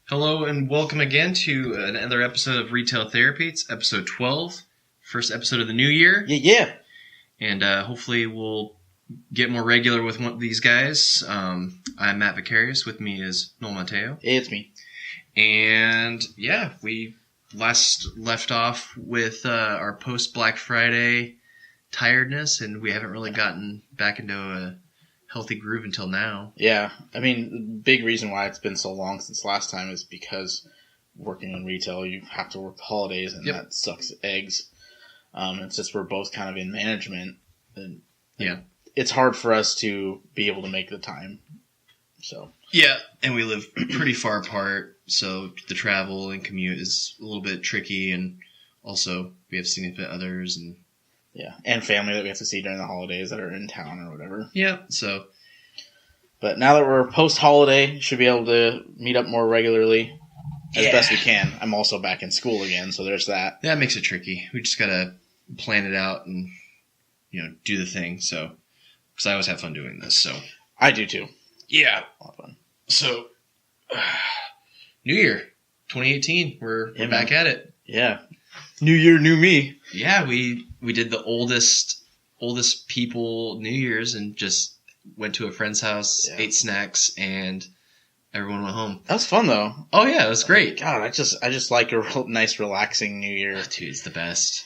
Hello and welcome again to another episode of Retail Therapy. It's episode 12, first episode of the new year. Yeah. And hopefully we'll get more regular with one of these guys. I'm Matt Vicarious. With me is Nowell Mateo. Hey, it's me. And yeah, we last left off with our post-Black Friday tiredness, and we haven't really gotten back into a healthy groove until now. Yeah. I mean, the big reason why it's been so long since last time is because working in retail, you have to work the holidays, and that sucks eggs. And since we're both kind of in management, and it's hard for us to be able to make the time. So yeah, and we live pretty far apart, so the travel and commute is a little bit tricky, and also we have significant others and family that we have to see during the holidays that are in town or whatever. Yeah, so. But now that we're post-holiday, should be able to meet up more regularly as best we can. I'm also back in school again, so there's that. That makes it tricky. We just gotta plan it out and, do the thing. So, because I always have fun doing this. So I do too. Yeah, a lot of fun. So, New Year, 2018. We're back at it. Yeah. New year, new me. Yeah, we did the oldest people New Year's and just went to a friend's house, ate snacks, and everyone went home. That was fun though. Oh yeah, it was great. God, I just like a real nice, relaxing New Year. Oh, dude, it's the best.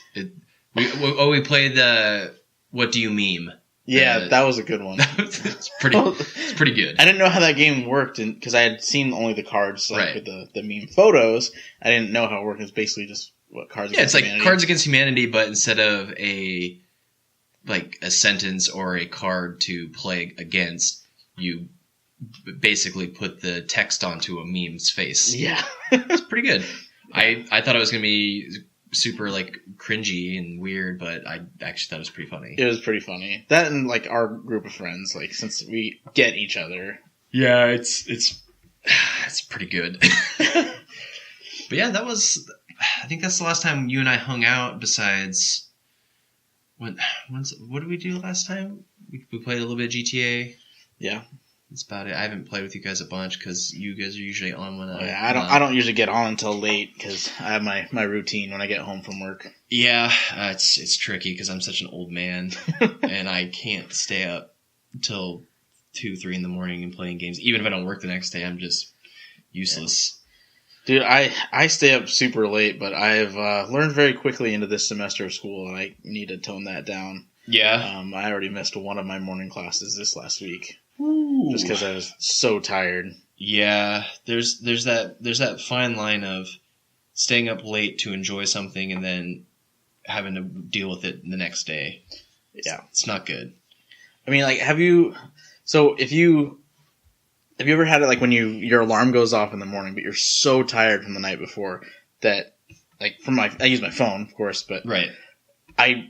We played the What Do You Meme? Yeah, that was a good one. It's pretty good. I didn't know how that game worked because I had seen only the cards with the meme photos. I didn't know how it worked. It was basically just Cards Against Humanity. Like Cards Against Humanity, but instead of a sentence or a card to play against, you basically put the text onto a meme's face. Yeah. It's pretty good. I thought it was going to be super cringy and weird, but I actually thought it was pretty funny. It was pretty funny. That and our group of friends, since we get each other. Yeah, it's pretty good. But yeah, I think that's the last time you and I hung out. Besides, what did we do last time? We played a little bit of GTA. Yeah, that's about it. I haven't played with you guys a bunch because you guys are usually on when I don't usually get on until late because I have my routine when I get home from work. Yeah, it's tricky because I'm such an old man and I can't stay up until 2-3 in the morning and playing games. Even if I don't work the next day, I'm just useless. Yeah. Dude, I stay up super late, but I've learned very quickly into this semester of school, and I need to tone that down. Yeah. I already missed one of my morning classes this last week. Ooh. Just because I was so tired. Yeah, there's that fine line of staying up late to enjoy something and then having to deal with it the next day. Yeah. It's not good. I mean, have you ever had it when your alarm goes off in the morning, but you're so tired from the night before that, I use my phone, of course, but right. I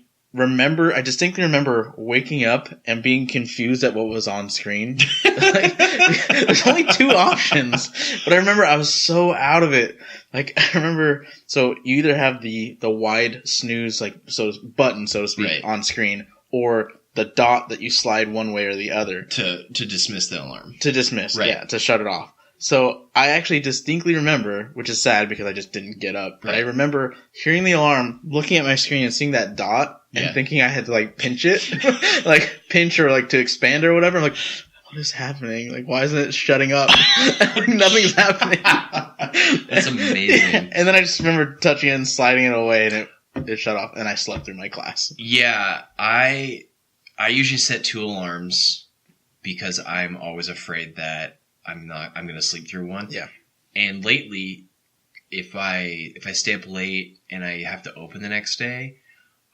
distinctly remember waking up and being confused at what was on screen. There's only two options, but I remember I was so out of it. I remember, so you either have the wide snooze, button, so to speak, on screen, or the dot that you slide one way or the other. To dismiss the alarm. To dismiss, right. Yeah, to shut it off. So I actually distinctly remember, which is sad because I just didn't get up, but I remember hearing the alarm, looking at my screen and seeing that dot and thinking I had to pinch it, pinch or to expand or whatever. I'm like, what is happening? Why isn't it shutting up? Nothing's happening. That's amazing. And then I just remember touching it and sliding it away and it shut off and I slept through my class. Yeah, I usually set 2 alarms because I'm always afraid that I'm going to sleep through one. Yeah. And lately, if I stay up late and I have to open the next day,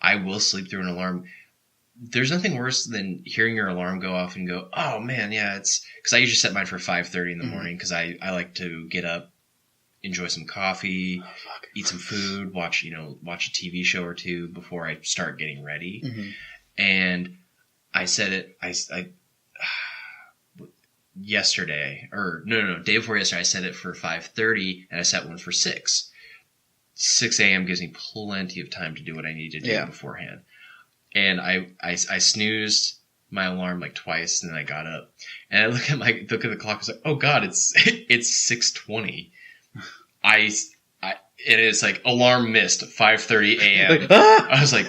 I will sleep through an alarm. There's nothing worse than hearing your alarm go off and go, oh man, yeah, it's because I usually set mine for 5:30 in the morning because I like to get up, enjoy some coffee, eat some food, watch a TV show or two before I start getting ready. Mm-hmm. And I said it, yesterday, or no, day before yesterday, I set it for 5:30 and I set one for 6. 6 a.m. gives me plenty of time to do what I need to do beforehand. And I snoozed my alarm twice and then I got up. And I look at the clock, I was like, oh God, it's 6:20. it is like alarm missed 5:30 a.m. Like, ah! I was like,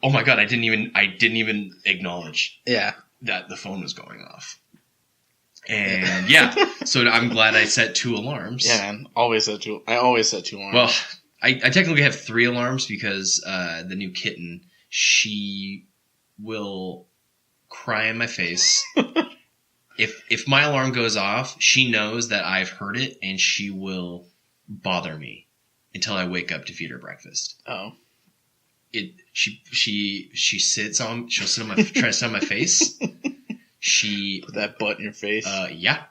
oh my God, I didn't even acknowledge that the phone was going off. And so I'm glad I set 2 alarms. Yeah, man. I always set 2 alarms. Well, I technically have 3 alarms because the new kitten, she will cry in my face. If my alarm goes off, she knows that I've heard it, and she will bother me until I wake up to feed her breakfast. Oh. She'll sit on my try to sit on my face. She put that butt in your face.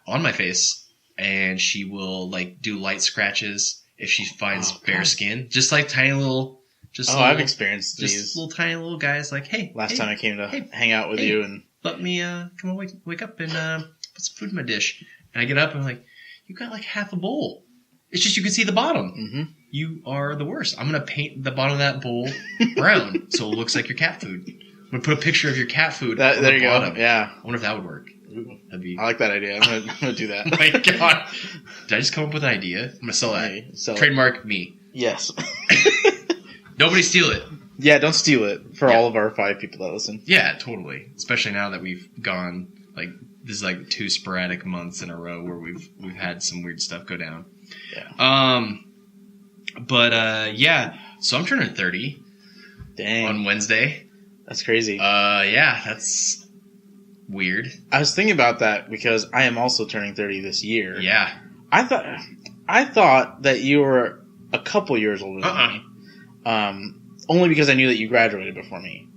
On my face, and she will like do light scratches if she finds bare skin, just like tiny little. I've experienced these. Just little tiny little guys like, hey. Last time I came to hang out with you and let me come on, wake up and put some food in my dish. And I get up and I'm like, you got like half a bowl. It's just you can see the bottom. Mm-hmm. You are the worst. I'm gonna paint the bottom of that bowl brown so it looks like your cat food. I'm gonna put a picture of your cat food. There you go. Yeah. I wonder if that would work. That'd be. I like that idea. I'm gonna do that. Oh my God! Did I just come up with an idea? I'm gonna sell that. Trademark me. Yes. Nobody steal it. Yeah, don't steal it for all of our 5 people that listen. Yeah, totally. Especially now that we've gone this is like 2 sporadic months in a row where we've had some weird stuff go down. Yeah. So I'm turning 30. Dang. On Wednesday. That's crazy. That's weird. I was thinking about that because I am also turning 30 this year. Yeah. I thought that you were a couple years older than me. Only because I knew that you graduated before me.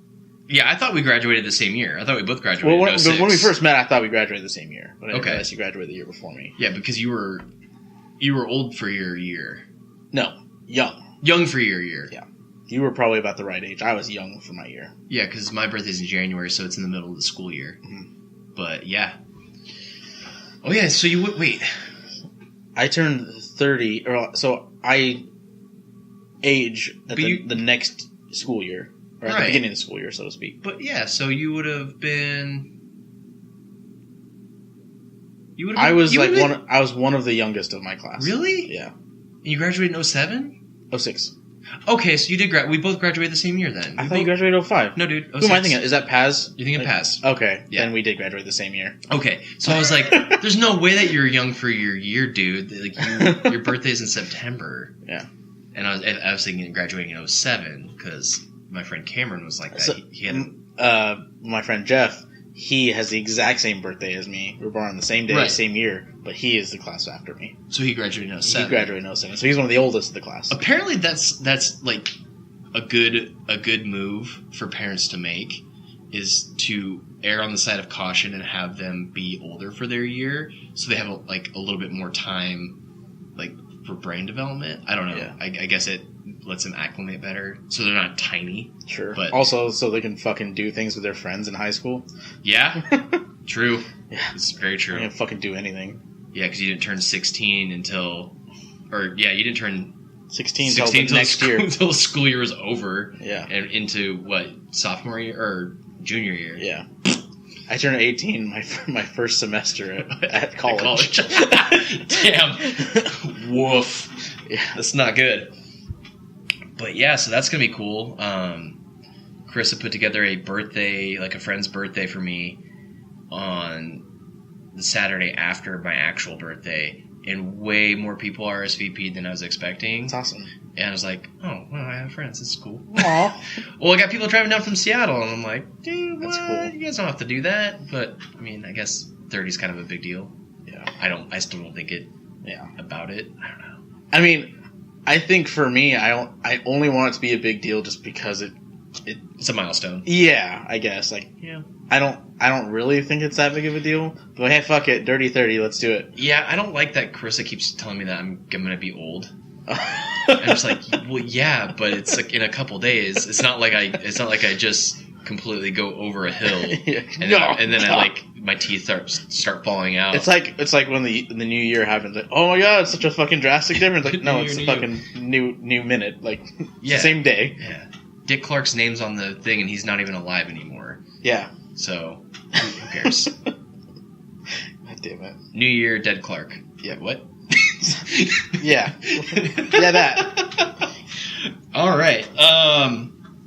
Yeah, I thought we graduated the same year. I thought we both graduated in 06. When we first met, I thought we graduated the same year. But I didn't Okay. realize you graduated the year before me. Yeah, because you were old for your year. No, young. Young for your year. Yeah. You were probably about the right age. I was young for my year. Yeah, because my birthday's in January, so it's in the middle of the school year. Mm-hmm. But, yeah. Oh, yeah, so you would... Wait. I turned 30... So I age at the next school year. Or at the beginning of the school year, so to speak. But, yeah, so you would have been... I was one of the youngest of my class. Really? Yeah. And you graduated in 07? 06. Okay, so you did we both graduated the same year then. I thought you graduated 05. No, dude. 06. Who am I thinking of? Is that Paz? You're thinking Paz. Okay. Yeah. Then we did graduate the same year. Okay. So I was like, there's no way that you're young for your year, dude. Like your birthday's in September. Yeah. And I was thinking of graduating in 07 because my friend Cameron was like that. So, he had my friend Jeff, he has the exact same birthday as me. We were born on the same day, same year, but he is the class after me. So he graduated in 07. He graduated in 07, so he's one of the oldest of the class. Apparently that's like a good move for parents to make is to err on the side of caution and have them be older for their year so they have a little bit more time like for brain development. I don't know. Yeah. I guess it lets them acclimate better so they're not tiny. Sure. But also so they can fucking do things with their friends in high school. Yeah. True. Yeah. It's very true. They can fucking do anything. Yeah, because you didn't turn 16 you didn't turn 16 until next year. Until the school year was over. Yeah. And into, sophomore year or junior year? Yeah. I turned 18 my first semester at college. Damn. Woof. Yeah. That's not good. But yeah, so that's going to be cool. Chris had put together a friend's birthday for me on the Saturday after my actual birthday. And way more people RSVP'd than I was expecting. That's awesome. And I was like, oh, well, I have friends. This is cool. Aw. Well, I got people driving down from Seattle, and I'm like, dude, that's what? cool. You guys don't have to do that. But, I mean, I guess 30 is kind of a big deal. Yeah. I still don't think about it. I don't know. I mean, I think for me, I only want it to be a big deal just because it's a milestone. Yeah, I guess. Yeah. I don't really think it's that big of a deal. But hey, fuck it, dirty 30, let's do it. Yeah, I don't like that Carissa keeps telling me that I'm gonna be old. I'm just like, well, yeah, but it's like in a couple days. It's not like I just completely go over a hill and then my teeth start falling out. It's like when the new year happens. Like, oh my god, it's such a fucking drastic difference. Like, no, it's a fucking new minute. Like, it's the same day. Yeah. Dick Clark's name's on the thing, and he's not even alive anymore. Yeah. So, who cares? God damn it. New Year, dead Clark. Yeah. What? Yeah. Yeah, that. All right.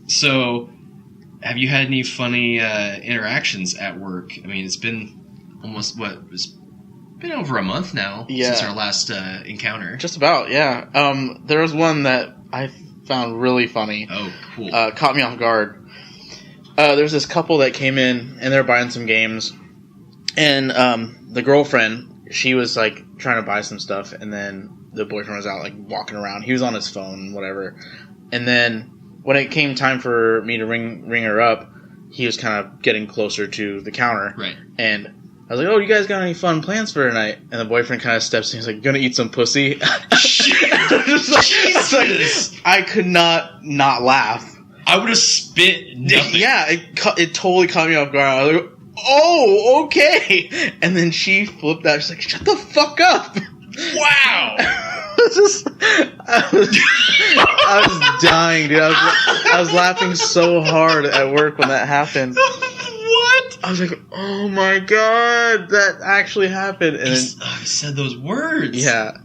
So, have you had any funny interactions at work? I mean, it's been almost, it's been over a month now since our last encounter. Just about, yeah. There was one that I found really funny. Oh, cool. Caught me off guard. There's this couple that came in, and they're buying some games. And the girlfriend, she was, like, trying to buy some stuff, and then the boyfriend was out, like, walking around. He was on his phone, whatever. And then when it came time for me to ring her up, he was kind of getting closer to the counter. Right. And I was like, oh, you guys got any fun plans for tonight? And the boyfriend kind of steps in. He's like, you gonna eat some pussy? Jesus! I could not laugh. I would have spit nothing. Yeah, it totally caught me off guard. I was like, oh, okay. And then she flipped out. She's like, shut the fuck up. Wow. I was dying, dude. I was laughing so hard at work when that happened. What? I was like, oh my god, that actually happened. And I said those words. Yeah.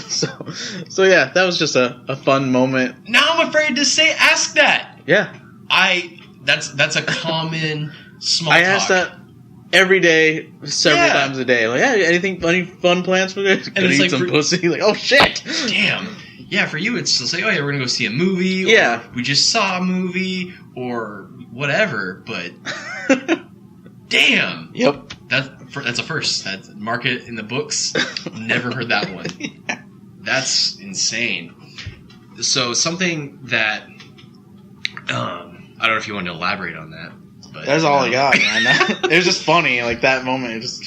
so yeah, that was just a fun moment. Now I'm afraid to ask that. Yeah. That's a common small I talk. ask that every day, several times a day. Like, yeah, any fun plans for this? And it's eat some pussy. Like, oh shit. Damn. Yeah, for you it's just like, oh yeah, we're gonna go see a movie. Yeah. Or we just saw a movie or whatever. But damn. Yep. That's a first. That's mark it in the books. Never heard that one. Yeah. That's insane. So something that I don't know if you want to elaborate on that. But, that's all I got, man. It was just funny, like that moment. It just,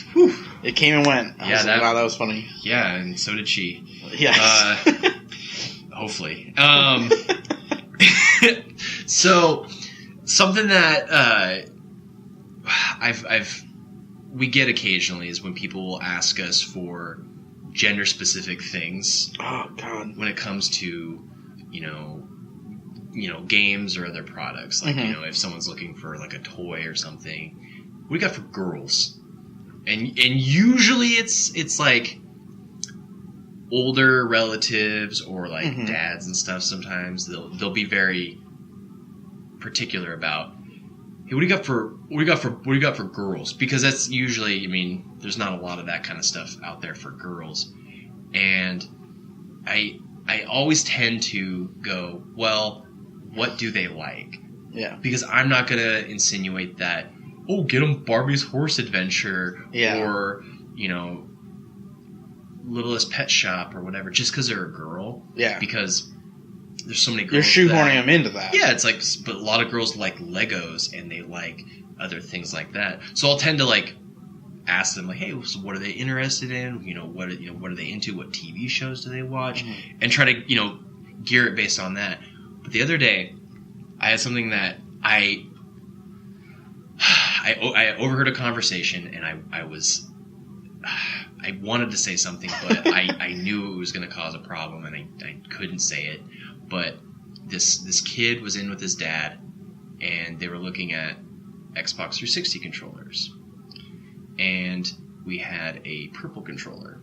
it came and went. I was like, wow, that was funny. Yeah, and so did she. Yes. Hopefully. So something that we get occasionally is when people will ask us for gender specific things. Oh God. When it comes to, games or other products, like if someone's looking for like a toy or something, what do you got for girls? And usually it's like older relatives or like dads and stuff. Sometimes they'll be very particular about, hey, what do you got for girls? Because that's usually, there's not a lot of that kind of stuff out there for girls, and I always tend to go, well, what do they like? Yeah. Because I'm not going to insinuate that, oh, get them Barbie's Horse Adventure or, Littlest Pet Shop or whatever, just because they're a girl. Yeah. Because there's so many girls. You're shoehorning them into that. Yeah, it's like, but a lot of girls like Legos and they like other things like that. So I'll tend to like ask them like, hey, so what are they interested in? What are they into? What TV shows do they watch? And try to, gear it based on that. But the other day, I had something that I overheard a conversation, and I wanted to say something, but I knew it was going to cause a problem, and I couldn't say it. But this kid was in with his dad, and they were looking at Xbox 360 controllers, and we had a purple controller.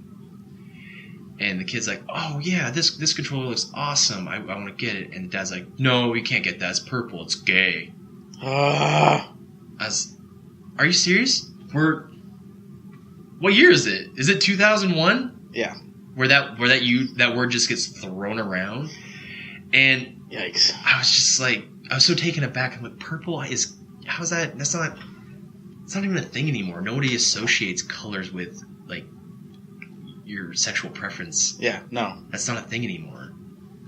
And the kid's like, oh, yeah, this controller looks awesome. I want to get it. And the dad's like, no, you can't get that. It's purple. It's gay. Are you serious? What year is it? Is it 2001? Yeah. Where that word just gets thrown around? And yikes. I was just like, I was so taken aback. I'm like, purple is, how's that? It's not even a thing anymore. Nobody associates colors with, like, your sexual preference. Yeah, no. That's not a thing anymore.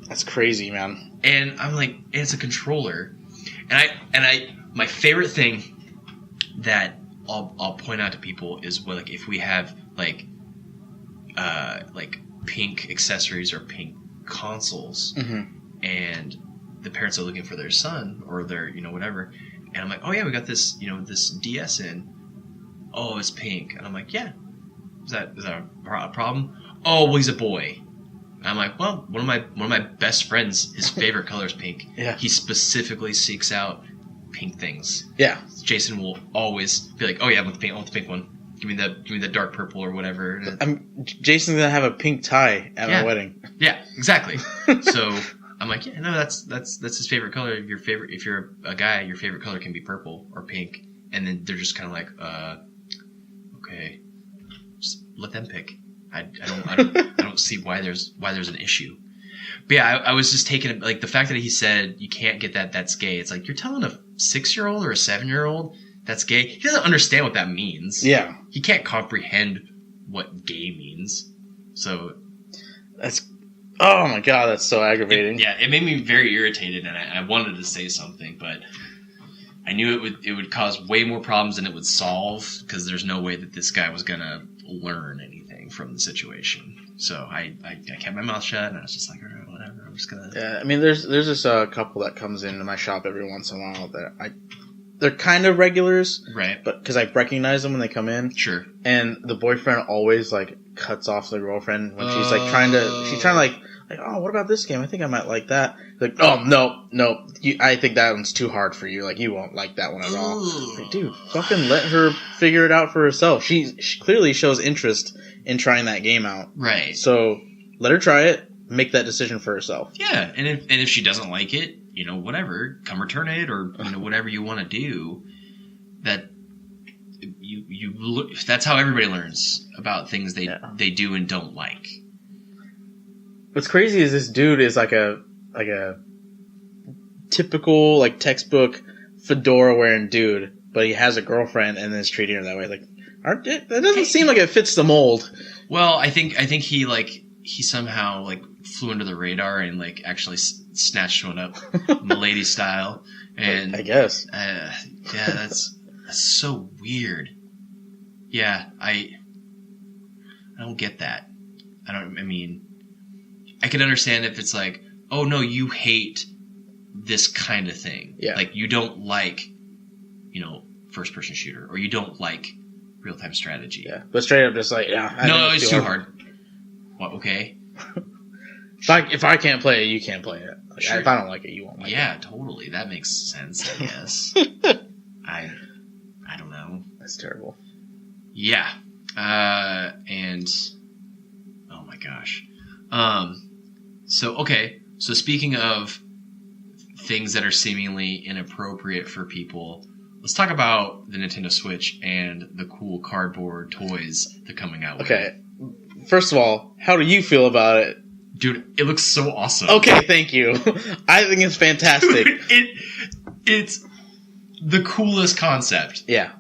That's crazy, man. And I'm like, and it's a controller. And I my favorite thing that I'll point out to people is, well, like, if we have like pink accessories or pink consoles, and the parents are looking for their son or their whatever, and I'm like, oh yeah, we got this this DS in. Oh, it's pink, and I'm like, yeah. Is that a problem? Oh, well, he's a boy. And I'm like, well, one of my best friends, his favorite color is pink. Yeah. He specifically seeks out pink things. Yeah. Jason will always be like, oh yeah, I want the pink one. Give me that dark purple or whatever. Jason's gonna have a pink tie at my wedding. Yeah, exactly. So I'm like, yeah, no, that's his favorite color. If you're a guy, your favorite color can be purple or pink. And then they're just kind of like, okay, just let them pick. I don't see why there's an issue. But yeah, I was just taking it, like the fact that he said you can't get that's gay. It's like you're telling a 6-year-old or a 7-year-old that's gay. He doesn't understand what that means. Yeah, he can't comprehend what gay means. So oh my god, that's so aggravating. It made me very irritated, and I wanted to say something, but I knew it would cause way more problems than it would solve, because there's no way that this guy was gonna learn anything from the situation. So I kept my mouth shut, and I was just like, all right, whatever. I'm just gonna. Yeah, I mean, there's this couple that comes into my shop every once in a while that they're kind of regulars, right? But because I recognize them when they come in, sure. And the boyfriend always like cuts off the girlfriend when she's like trying to like, oh, what about this game? I think I might like that. Like, oh no, I think that one's too hard for you. Like, you won't like that one at all. Like, dude, fucking let her figure it out for herself. She clearly shows interest in trying that game out. Right. So let her try it. Make that decision for herself. Yeah, and if she doesn't like it, whatever, come return it, or whatever you want to do. That that's how everybody learns about things they do and don't like. What's crazy is this dude is like a typical like textbook fedora wearing dude, but he has a girlfriend and is treating her that way. Like, that doesn't seem like it fits the mold. Well, I think he somehow like flew under the radar and like actually snatched one up, Milady style. And I guess, yeah, that's so weird. Yeah, I don't get that. I mean, I can understand if it's like, oh no, you hate this kind of thing. Yeah. Like you don't like, first person shooter, or you don't like real time strategy. Yeah. But straight up just like, yeah. No, it's too hard. What, okay. If I can't play it, you can't play it. Like, sure. If I don't like it, you won't like it. Yeah, totally. That makes sense, I guess. I don't know. That's terrible. Yeah. And oh my gosh. So speaking of things that are seemingly inappropriate for people, let's talk about the Nintendo Switch and the cool cardboard toys they're coming out with. Okay. First of all, how do you feel about it? Dude, it looks so awesome. Okay, thank you. I think it's fantastic. Dude, it's the coolest concept. Yeah.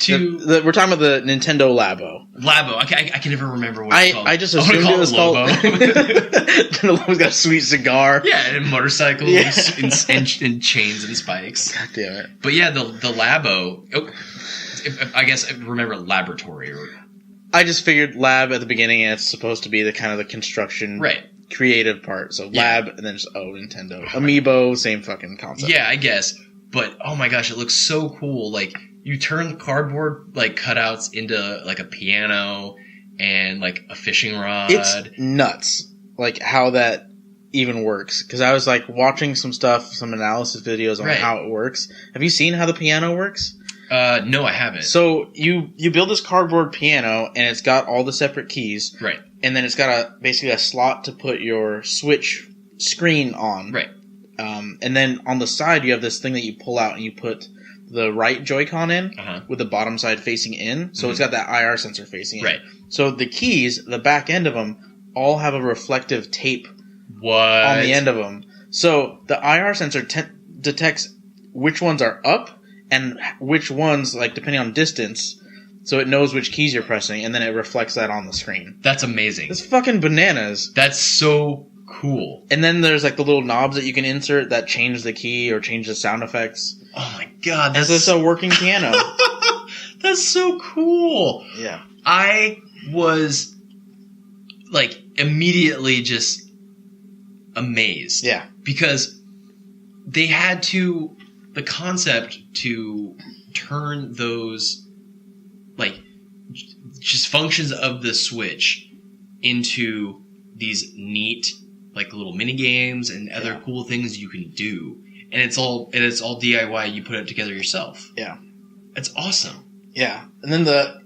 We're talking about the Nintendo LABO. LABO. I can never remember what it's called. I just assumed it was called... The logo's got a sweet cigar. Yeah, and motorcycles and chains and spikes. God damn it. But yeah, the LABO... Oh, I guess I remember laboratory. I just figured lab at the beginning, and it's supposed to be the kind of the construction... Right. Creative part. So lab, and then just, Nintendo. Amiibo, same fucking concept. Yeah, I guess. But, oh my gosh, it looks so cool. Like... You turn cardboard like cutouts into like a piano and like a fishing rod. It's nuts, like how that even works. Because I was like watching some analysis videos on how it works. Have you seen how the piano works? No, I haven't. So you build this cardboard piano, and it's got all the separate keys, right? And then it's got basically a slot to put your Switch screen on, right? And then on the side you have this thing that you pull out and you put the right Joy-Con in with the bottom side facing in. So it's got that IR sensor facing in. Right. So the keys, the back end of them, all have a reflective tape on the end of them. So the IR sensor detects which ones are up and which ones, like depending on distance, so it knows which keys you're pressing, and then it reflects that on the screen. That's amazing. It's fucking bananas. That's so cool. And then there's like the little knobs that you can insert that change the key or change the sound effects. Oh my god, that's a working piano. That's so cool. Yeah. I was like immediately just amazed. Yeah. Because they had the concept to turn those like just functions of the Switch into these neat like little mini games and other cool things you can do. And it's all DIY. You put it together yourself. Yeah, it's awesome. Yeah, and then the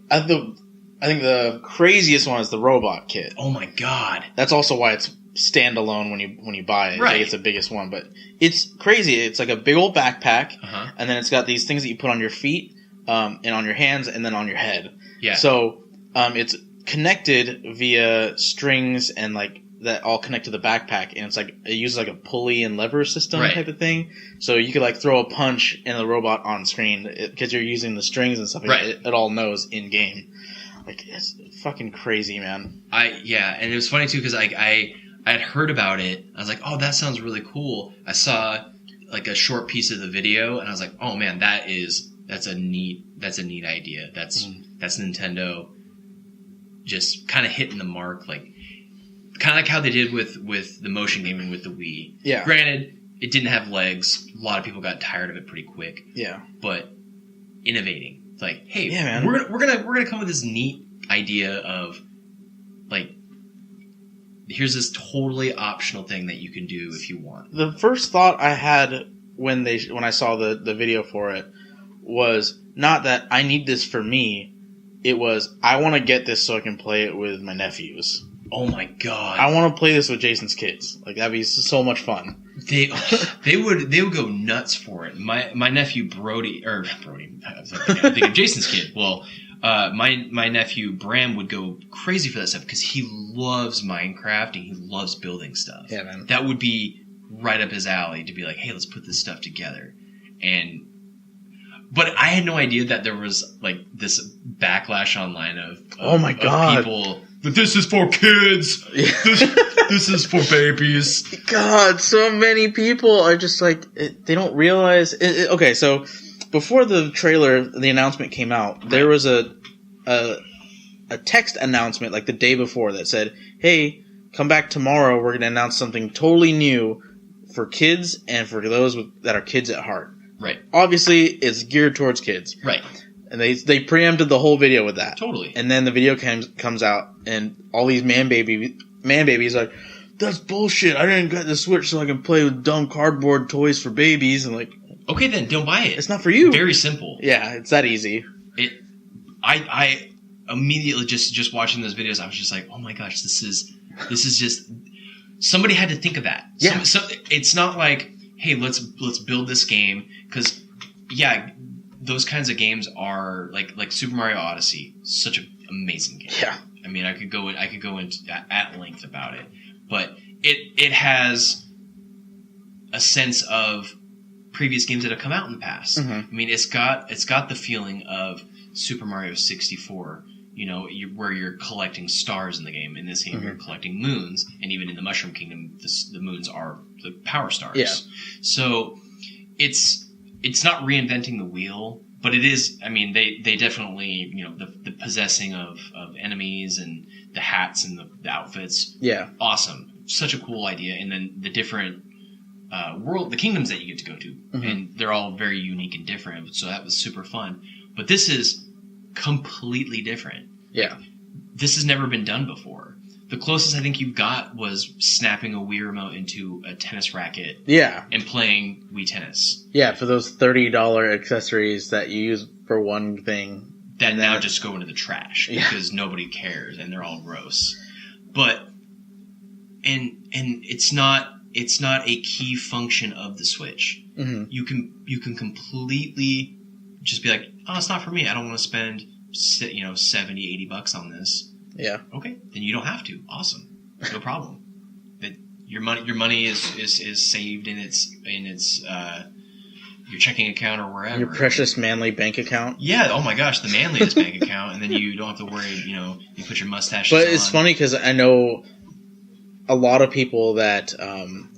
I think the craziest one is the robot kit. Oh my god. That's also why it's standalone when you buy it. Right. It's the biggest one, but it's crazy. It's like a big old backpack, and then it's got these things that you put on your feet, and on your hands, and then on your head. Yeah. So it's connected via strings and like that all connect to the backpack, and it's like it uses like a pulley and lever system type of thing. So you could like throw a punch in the robot on screen because you're using the strings and stuff. Right. It all knows in game. Like it's fucking crazy, man. And it was funny too because I had heard about it. I was like, oh, that sounds really cool. I saw like a short piece of the video, and I was like, oh man, that's a neat idea. That's Nintendo just kind of hitting the mark, like kind of like how they did with the motion gaming with the Wii. Yeah. Granted, it didn't have legs. A lot of people got tired of it pretty quick. Yeah. But innovating. It's like, hey, yeah, man. we're gonna come with this neat idea of like, here's this totally optional thing that you can do if you want. The first thought I had when I saw the video for it was not that I need this for me. It was I want to get this so I can play it with my nephews. Oh my god! I want to play this with Jason's kids. Like that'd be so much fun. They would go nuts for it. My nephew Brody. I was thinking Jason's kid. Well, my nephew Bram would go crazy for that stuff because he loves Minecraft and he loves building stuff. Yeah, man. That would be right up his alley to be like, hey, let's put this stuff together. But I had no idea that there was like this backlash online of oh my god, people. But this is for kids. This is for babies. God, so many people are just like they don't realize. Okay, so before the trailer, the announcement came out, there was a text announcement like the day before that said, "Hey, come back tomorrow. We're going to announce something totally new for kids and for those that are kids at heart." Right. Obviously, it's geared towards kids. Right. And they preempted the whole video with that. Totally. And then the video comes out, and all these man babies are like, that's bullshit. I didn't get the Switch so I can play with dumb cardboard toys for babies. And like, okay, then don't buy it. It's not for you. Very simple. Yeah, it's that easy. I immediately just watching those videos, I was just like, oh my gosh, this is just somebody had to think of that. Yeah. So it's not like, hey, let's build this game because yeah. Those kinds of games are like Super Mario Odyssey, such an amazing game. Yeah, I mean, I could go into at length about it, but it has a sense of previous games that have come out in the past. Mm-hmm. I mean, it's got the feeling of Super Mario 64. You know, where you're collecting stars in the game. In this game, you're collecting moons, and even in the Mushroom Kingdom, the moons are the power stars. Yeah. So it's not reinventing the wheel, but it is. I mean, they definitely, you know, the possessing of enemies and the hats and the outfits. Yeah, awesome, such a cool idea. And then the different the kingdoms that you get to go to, and they're all very unique and different. So that was super fun. But this is completely different. Yeah, this has never been done before. The closest I think you got was snapping a Wii remote into a tennis racket. Yeah. And playing Wii Tennis. Yeah, for those $30 accessories that you use for one thing. That now just go into the trash because nobody cares and they're all gross. But and it's not a key function of the Switch. Mm-hmm. You can completely just be like, oh, it's not for me. I don't want to spend $70, $80 on this. Yeah. Okay, then you don't have to. Awesome, no problem. That your money is saved in its your checking account or wherever. Your precious manly bank account. Yeah. Oh my gosh, the manliest bank account, and then you don't have to worry. You know, you put your mustache. But it's funny because I know a lot of people that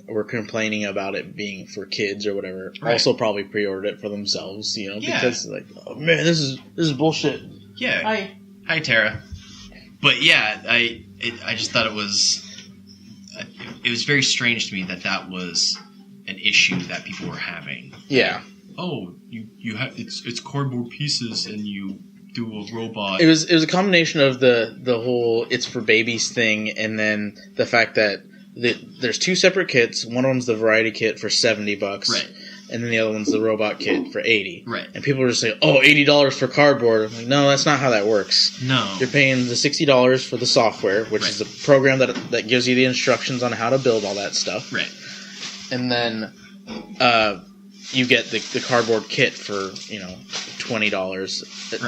were complaining about it being for kids or whatever. Right. Also, probably pre-ordered it for themselves. You know, because like, oh man, this is bullshit. Yeah. Hi, Tara. But yeah, I just thought it was very strange to me that was an issue that people were having. Yeah. Like, oh, you have it's cardboard pieces and you do a robot. It was a combination of the whole it's for babies thing, and then the fact that there's two separate kits. One of them's the variety kit for $70, right? and then the other one's the robot kit for $80. Right. And people are just saying, "Oh, $80 for cardboard." I'm like, no, that's not how that works. No. You're paying the $60 for the software, which is the program that gives you the instructions on how to build all that stuff. Right. And then you get the cardboard kit for $20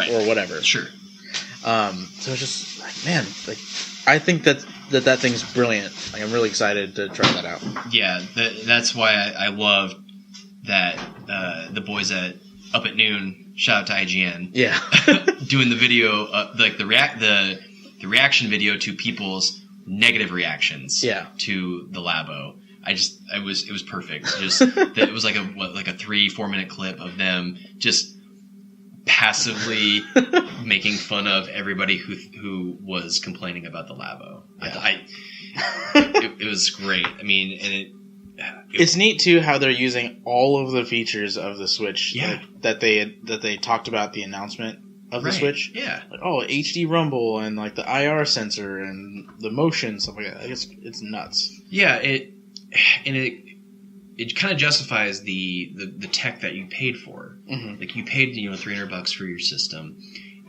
or whatever. Sure. So it's just like, man, like I think that thing's brilliant. Like I'm really excited to try that out. Yeah, that's why I love that the boys at Up at Noon, shout out to IGN, yeah, doing the video, like the reaction video to people's negative reactions, to the Labo. It was perfect. Just it was like a 3-4 minute clip of them just passively making fun of everybody who was complaining about the Labo. Yeah. It was great. I mean, and it's neat too how they're using all of the features of the Switch that they talked about the announcement of the Switch. Yeah. Like, HD rumble and like the IR sensor and the motion, stuff like that. I guess it's nuts. Yeah, it kind of justifies the tech that you paid for. Mm-hmm. Like you paid $300 for your system,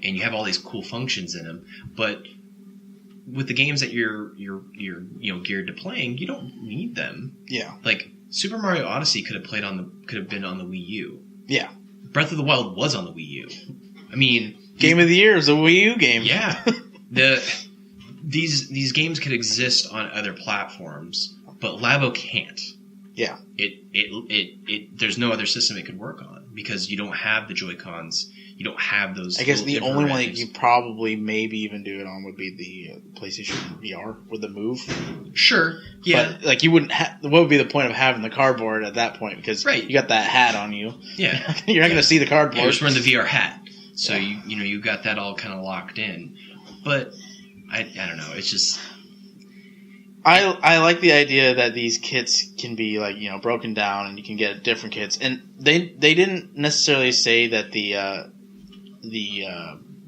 and you have all these cool functions in them. But with the games that you're geared to playing, you don't need them. Yeah. Like Super Mario Odyssey could have been on the Wii U. Yeah. Breath of the Wild was on the Wii U. I mean, Game of the Year is a Wii U game. Yeah. These games could exist on other platforms, but Labo can't. Yeah. There's no other system it could work on because you don't have the Joy-Cons. You don't have those. I guess the only one that you probably maybe even do it on would be the PlayStation VR with the Move. Sure. Yeah. But like you wouldn't. What would be the point of having the cardboard at that point? Because you got that hat on you. Yeah. You're not going to see the cardboard. You're just wearing the VR hat, so you got that all kind of locked in. But I don't know. It's just. I like the idea that these kits can be like broken down and you can get different kits, and they didn't necessarily say that the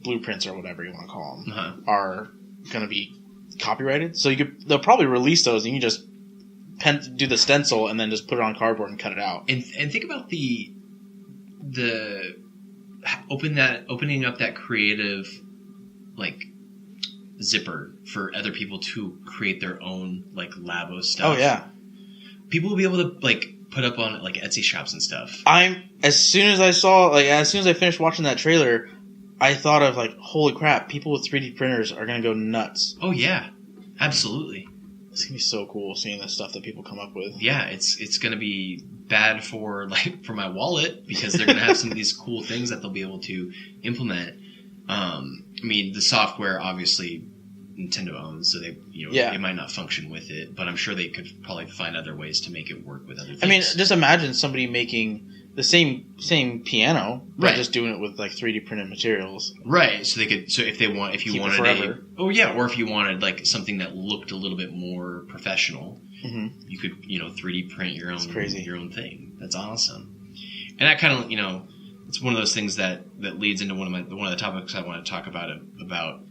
blueprints or whatever you want to call them are going to be copyrighted. So they'll probably release those, and you can just do the stencil and then just put it on cardboard and cut it out. And think about the opening up that creative like zipper for other people to create their own like Labo stuff. Oh yeah, people will be able to like put up on like Etsy shops and stuff. As soon as I finished watching that trailer, I thought of like, holy crap, people with 3D printers are gonna go nuts. Oh yeah, absolutely. It's gonna be so cool seeing the stuff that people come up with. Yeah, it's gonna be bad for my wallet because they're gonna have some of these cool things that they'll be able to implement. I mean, the software obviously Nintendo owns, so they it might not function with it, but I'm sure they could probably find other ways to make it work with other things. I mean, just imagine somebody making the same piano, but just doing it with like 3D printed materials. Right. So they could. So if you wanted or if you wanted like something that looked a little bit more professional, you could 3D print your own thing. That's awesome. And that kind of it's one of those things that leads into one of the topics I want to talk about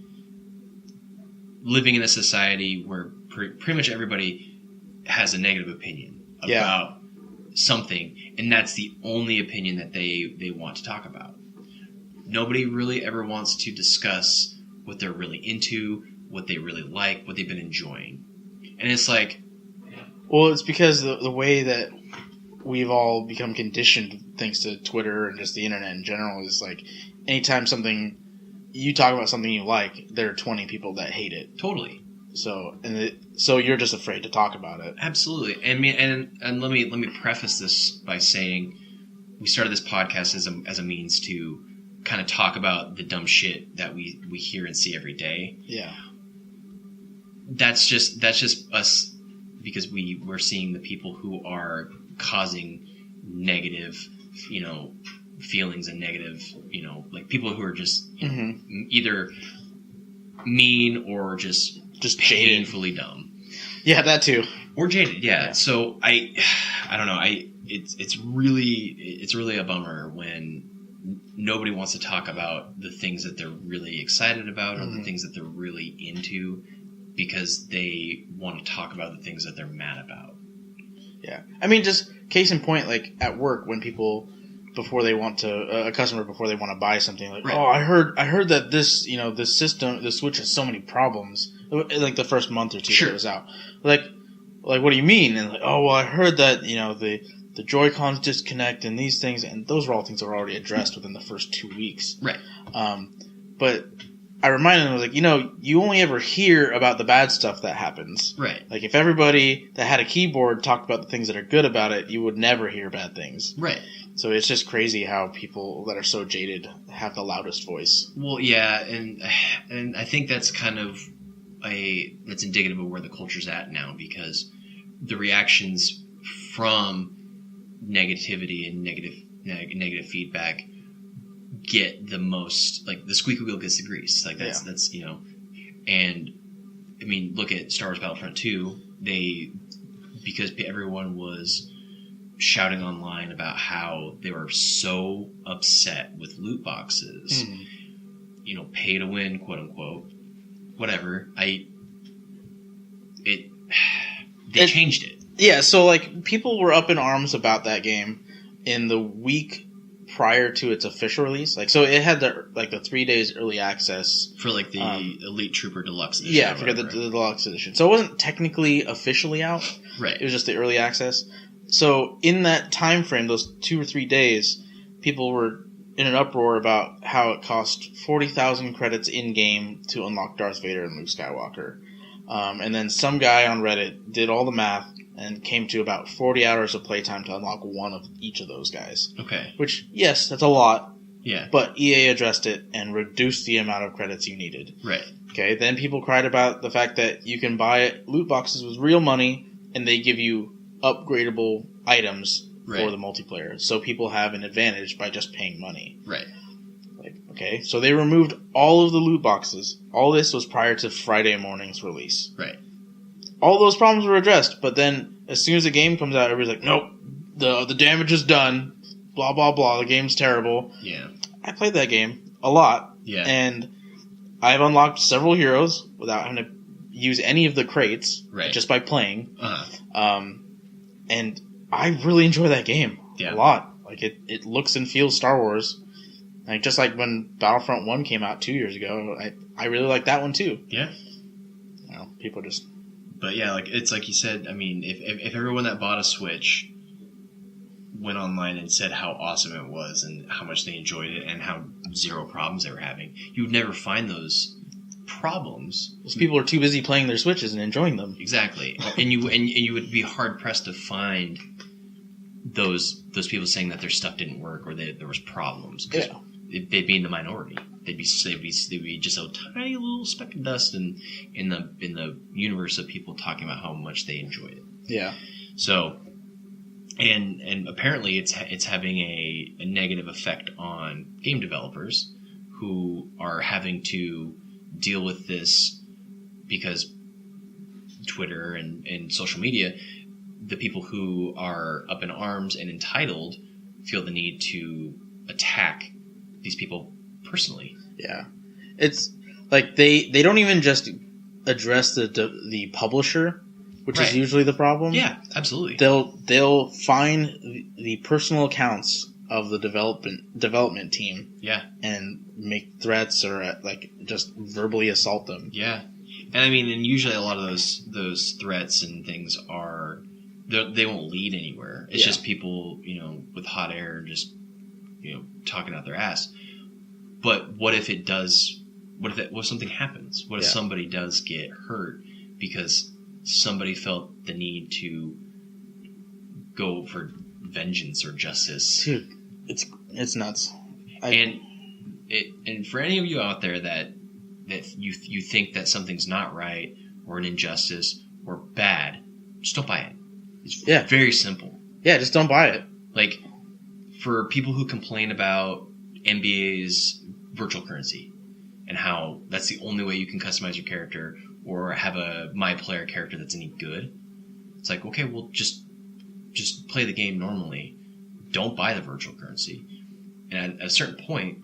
living in a society where pretty much everybody has a negative opinion about something, and that's the only opinion that they want to talk about. Nobody really ever wants to discuss what they're really into, what they really like, what they've been enjoying. And it's like... Well, it's because the way that we've all become conditioned thanks to Twitter and just the internet in general is like anytime you talk about something you like, there are 20 people that hate it. Totally. So you're just afraid to talk about it. Absolutely. And let me preface this by saying we started this podcast as a means to kind of talk about the dumb shit that we hear and see every day. Yeah. That's just us because we're seeing the people who are causing negative, feelings and negative, like people who are just either mean or just painfully dumb. Yeah, that too. Or jaded, yeah. So I don't know. It's really a bummer when nobody wants to talk about the things that they're really excited about or the things that they're really into because they want to talk about the things that they're mad about. Yeah. I mean, just case in point, like at work when people before they want to buy something, like, right. oh, I heard that this, this system, the Switch has so many problems. Like the first month or two sure. that it was out. Like what do you mean? And like, oh, well, I heard that the Joy-Cons disconnect and these things, and those were all things that were already addressed within the first 2 weeks. Right. But I reminded them, like, you only ever hear about the bad stuff that happens. Right. Like, if everybody that had a keyboard talked about the things that are good about it, you would never hear bad things. Right. So it's just crazy how people that are so jaded have the loudest voice. Well, yeah, and I think that's kind of that's indicative of where the culture's at now, because the reactions from negativity and negative feedback get the most, like the squeaky wheel gets the grease. Like that's and I mean, look at Star Wars Battlefront 2. Because everyone was shouting online about how they were so upset with loot boxes, pay to win, quote unquote, whatever. They changed it. Yeah, so like people were up in arms about that game in the week prior to its official release. Like, so it had the 3 days early access for like the Elite Trooper Deluxe Edition. Yeah, I forget the Deluxe Edition. So it wasn't technically officially out. Right. It was just the early access. So in that time frame, those 2 or 3 days, people were in an uproar about how it cost 40,000 credits in game to unlock Darth Vader and Luke Skywalker. And then some guy on Reddit did all the math and came to about 40 hours of playtime to unlock one of each of those guys. Okay. Which, yes, that's a lot. Yeah. But EA addressed it and reduced the amount of credits you needed. Right. Okay, then people cried about the fact that you can buy loot boxes with real money and they give you upgradable items for the multiplayer. So people have an advantage by just paying money. Right. Okay, so they removed all of the loot boxes. All this was prior to Friday morning's release. Right. All those problems were addressed, but then as soon as the game comes out, everybody's like, nope, the damage is done, blah, blah, blah, the game's terrible. Yeah. I played that game a lot. Yeah. And I've unlocked several heroes without having to use any of the crates, just by playing. Uh-huh. And I really enjoy that game a lot. Like, it looks and feels Star Wars. Like, just like when Battlefront 1 came out 2 years ago, I really like that one too. Yeah. People just... But yeah, like it's like you said, I mean, if everyone that bought a Switch went online and said how awesome it was and how much they enjoyed it and how zero problems they were having, you would never find those problems. Because people are too busy playing their Switches and enjoying them. Exactly. and you would be hard pressed to find those people saying that their stuff didn't work or that there was problems. Yeah. They'd be in the minority. They'd be just a tiny little speck of dust in the universe of people talking about how much they enjoy it. Yeah. So, and apparently it's having a negative effect on game developers who are having to deal with this because Twitter and social media, the people who are up in arms and entitled feel the need to attack these people personally. Yeah. It's like they don't even just address the publisher, which is usually the problem. Yeah, absolutely. They'll find the personal accounts of the development team. Yeah. And make threats or just verbally assault them. Yeah. And I mean, and usually a lot of those threats and things they won't lead anywhere. It's just people, with hot air just talking out their ass. But what if it does? What if something happens? What if somebody does get hurt because somebody felt the need to go for vengeance or justice? Dude, it's nuts. And for any of you out there that you think that something's not right or an injustice or bad, just don't buy it. It's very simple. Yeah, just don't buy it. Like, for people who complain about NBA's virtual currency and how that's the only way you can customize your character or have a my player character that's any good, it's like, okay, well, just play the game normally. Don't buy the virtual currency. And at a certain point,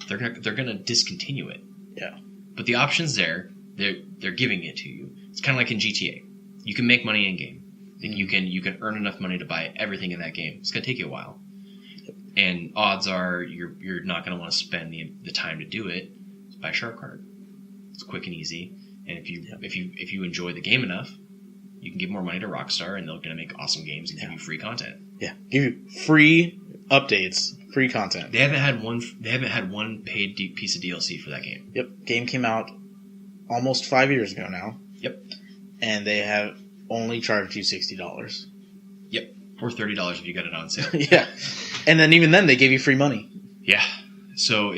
they're gonna discontinue it. Yeah. But the option's there. They're giving it to you. It's kind of like in GTA. You can make money in game. Like you can earn enough money to buy everything in that game. It's gonna take you a while, and odds are you're not gonna want to spend the time to do it. Just buy a shark card. It's quick and easy, and if you enjoy the game enough, you can give more money to Rockstar, and they're gonna make awesome games and give you free content. Yeah, give you free updates, free content. They haven't had one paid piece of DLC for that game. Yep, game came out almost 5 years ago now. Yep, and they have only charged you $60. Yep, or $30 if you got it on sale. Yeah, and then even then they gave you free money. Yeah, so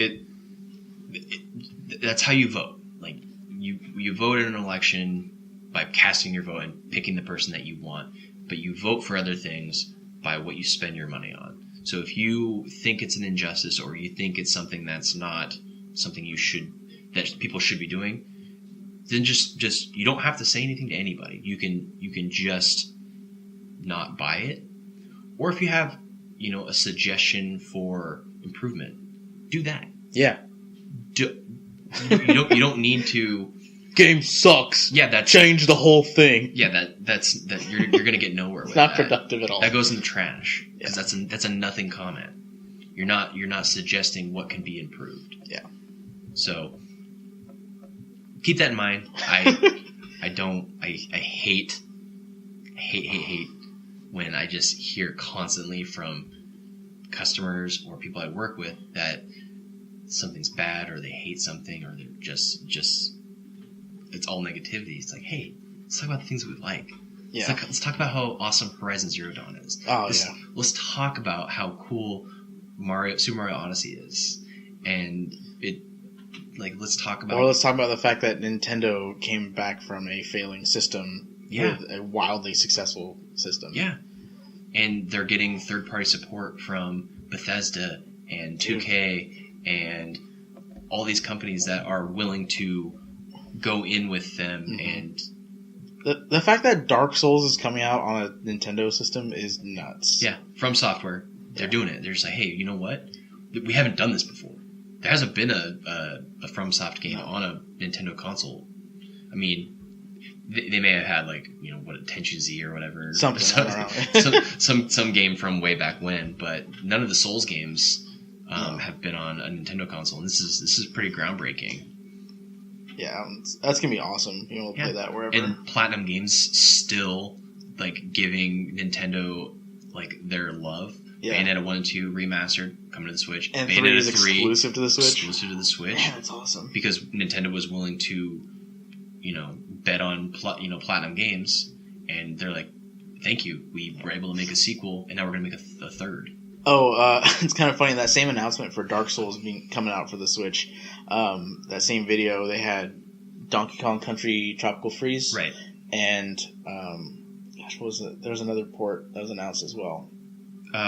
that's how you vote. Like you vote in an election by casting your vote and picking the person that you want, but you vote for other things by what you spend your money on. So if you think it's an injustice or you think it's something that's not something that people should be doing, then just you don't have to say anything to anybody. You can just not buy it. Or if you have, a suggestion for improvement, do that. Yeah. You don't need to. Game sucks. Yeah, change the whole thing. Yeah, that's you're gonna get nowhere with it's not that. productive at all. That goes in the trash because that's a nothing comment. You're not suggesting what can be improved. Yeah. So keep that in mind. I hate when I just hear constantly from customers or people I work with that something's bad or they hate something or they're just it's all negativity. It's like, hey, let's talk about the things we like. Yeah. Let's talk about how awesome Horizon Zero Dawn is. Let's talk about how cool Super Mario Odyssey is, and let's talk about. Or let's talk about the fact that Nintendo came back from a failing system with a wildly successful system. Yeah, and they're getting third-party support from Bethesda and 2K and all these companies that are willing to go in with them. And the fact that Dark Souls is coming out on a Nintendo system is nuts. Yeah, From Software, they're doing it. They're just like, hey, you know what? We haven't done this before. There hasn't been a FromSoft game on a Nintendo console. I mean, they may have had Tenchu Z or whatever, some game from way back when, but none of the Souls games have been on a Nintendo console, and this is pretty groundbreaking. Yeah, that's gonna be awesome. Being able to play that wherever. And Platinum Games still giving Nintendo their love. Yeah. Bayonetta 1 and 2 remastered, coming to the Switch. And Bayonetta 3 is exclusive to the Switch. Exclusive to the Switch. Man, that's awesome. Because Nintendo was willing to, bet on Platinum Games, and they're like, "Thank you. We were able to make a sequel, and now we're gonna make a third." Oh, it's kind of funny, that same announcement for Dark Souls coming out for the Switch, that same video, they had Donkey Kong Country Tropical Freeze. Right. And, what was it? There was another port that was announced as well. Why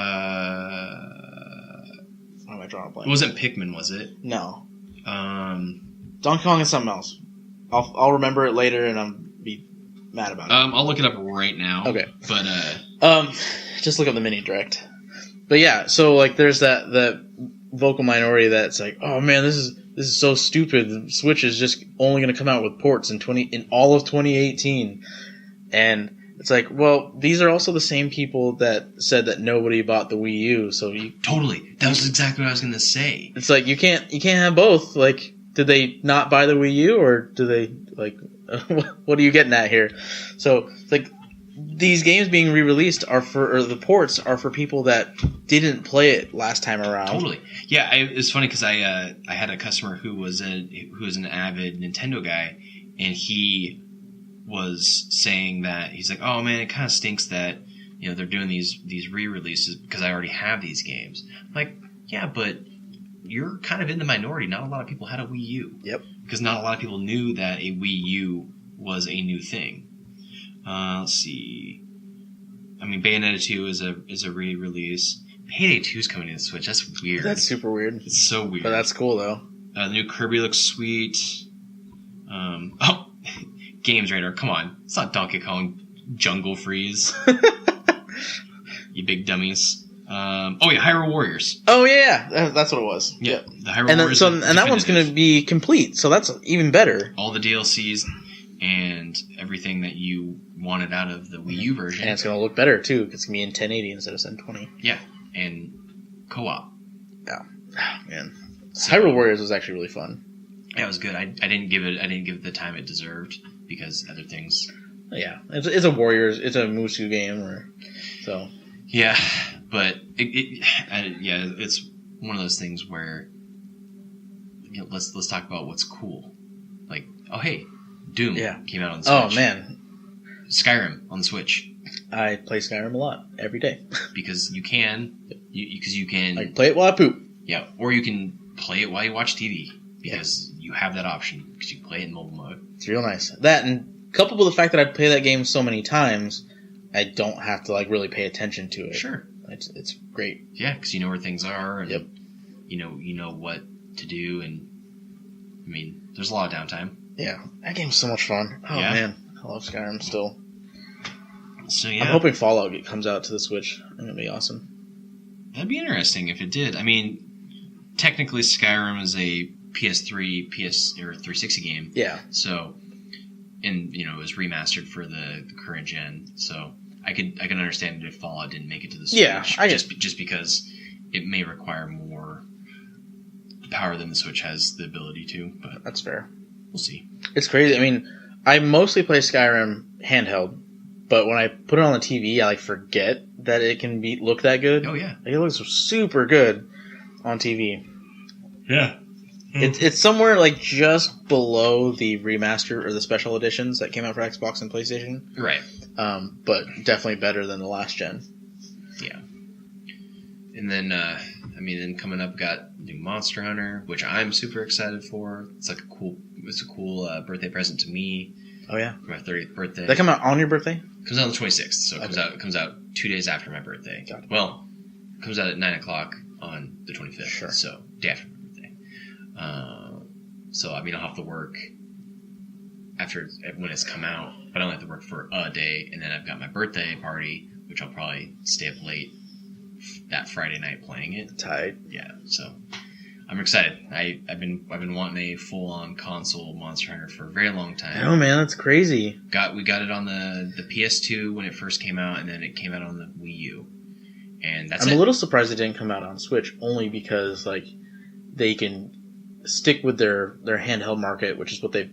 am I drawing a blank? It wasn't Pikmin, was it? No. Donkey Kong is something else. I'll remember it later and I'll be mad about it. I'll look it up right now. Okay. But, just look up the mini direct. But yeah, so there's that vocal minority that's like, oh man, this is so stupid. The Switch is just only going to come out with ports in all of 2018, and it's like, well, these are also the same people that said that nobody bought the Wii U. So that was exactly what I was going to say. It's like you can't have both. Did they not buy the Wii U, or do they what are you getting at here? So it's these games being re-released the ports are for people that didn't play it last time around. Totally. Yeah, it's funny because I had a customer who was an avid Nintendo guy, and he was saying that he's like, oh man, it kind of stinks that they're doing these re-releases because I already have these games. I'm like, yeah, but you're kind of in the minority. Not a lot of people had a Wii U. Yep. Because not a lot of people knew that a Wii U was a new thing. Let's see. I mean, Bayonetta 2 is a re-release. Payday 2 is coming to the Switch. That's weird. That's super weird. It's so weird. But that's cool, though. The new Kirby looks sweet. Games Radar, come on. It's not Donkey Kong Jungle Freeze. You big dummies. Hyrule Warriors. Oh, yeah. That's what it was. Yeah. The Hyrule Warriors. And that one's going to be complete, so that's even better. All the DLCs. and everything that you wanted out of the Wii U version. And it's going to look better, too. It's going to be in 1080 instead of 720. Yeah, and co-op. Yeah. Oh, man. Hyrule Warriors was actually really fun. Yeah, it was good. I didn't give it the time it deserved because other things. Yeah, it's a Warriors, it's a Musou game, so. Yeah, but it's one of those things where let's talk about what's cool. Like, oh hey, Doom came out on the Switch. Oh man, Skyrim on the Switch. I play Skyrim a lot every day because you can. I play it while I poop. Yeah, or you can play it while you watch TV because you have that option because you can play it in mobile mode. It's real nice. That and coupled with the fact that I play that game so many times, I don't have to really pay attention to it. Sure, it's great. Yeah, because you know where things are, and you know what to do, and I mean, there's a lot of downtime. Yeah, that game's so much fun. Oh man, I love Skyrim still. So yeah, I'm hoping Fallout comes out to the Switch. I think it'd be awesome. That'd be interesting if it did. I mean, technically Skyrim is a PS3, or 360 game. Yeah. So, and it was remastered for the current gen. So I could understand it if Fallout didn't make it to the Switch. Yeah, just because it may require more power than the Switch has the ability to. But that's fair. We'll see. It's crazy. I mean, I mostly play Skyrim handheld, but when I put it on the TV, I forget that it can look that good. Oh yeah, it looks super good on TV. Yeah. It's somewhere just below the remaster or the special editions that came out for Xbox and PlayStation. Right. But definitely better than the last gen. Yeah. And then, then coming up, got new Monster Hunter, which I'm super excited for. It's a cool birthday present to me. Oh yeah. For my 30th birthday. That come out on your birthday? Comes out on the 26th, so it comes out 2 days after my birthday. Got it. Well, it comes out at 9:00 on the 25th. Sure. So day after my birthday. So I'll have to work after when it's come out, but I only have to work for a day, and then I've got my birthday party, which I'll probably stay up late that Friday night playing it. Tight. Yeah. So I'm excited. I've been wanting a full on console Monster Hunter for a very long time. Oh man, that's crazy. We got it on the PS2 when it first came out, and then it came out on the Wii U. And I'm a little surprised it didn't come out on Switch, only because they can stick with their handheld market, which is what they've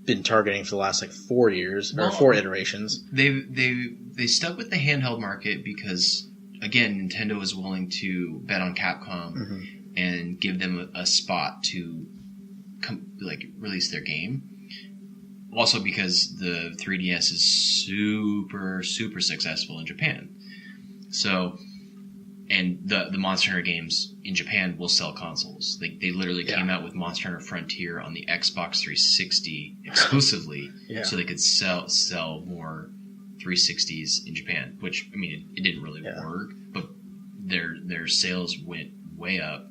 been targeting for the last 4 years or 4 iterations. They stuck with the handheld market because again, Nintendo is willing to bet on Capcom and give them a spot to release their game. Also because the 3DS is super, super successful in Japan. So, and the Monster Hunter games in Japan will sell consoles. They literally came out with Monster Hunter Frontier on the Xbox 360 exclusively, so they could sell more 360s in Japan. Which it didn't really work, but their sales went way up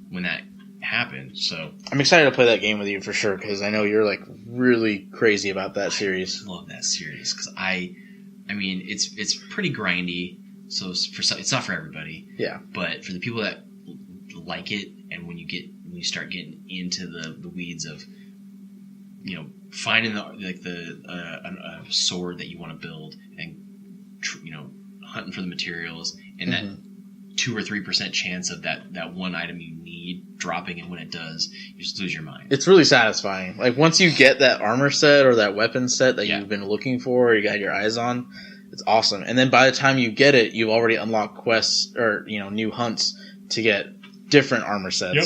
when that happened. So I'm excited to play that game with you for sure because I know you're really crazy about that series. I love that series because it's pretty grindy. So it's not for everybody. Yeah. But for the people that like it, and when you start getting into the weeds of, finding a sword that you want to build and hunting for the materials and that 2 or 3% chance of that one item you need dropping, and when it does, you just lose your mind. It's really satisfying. Once you get that armor set or that weapon set that you've been looking for, or you got your eyes on. It's awesome. And then by the time you get it, you've already unlocked quests or new hunts to get different armor sets. Yep.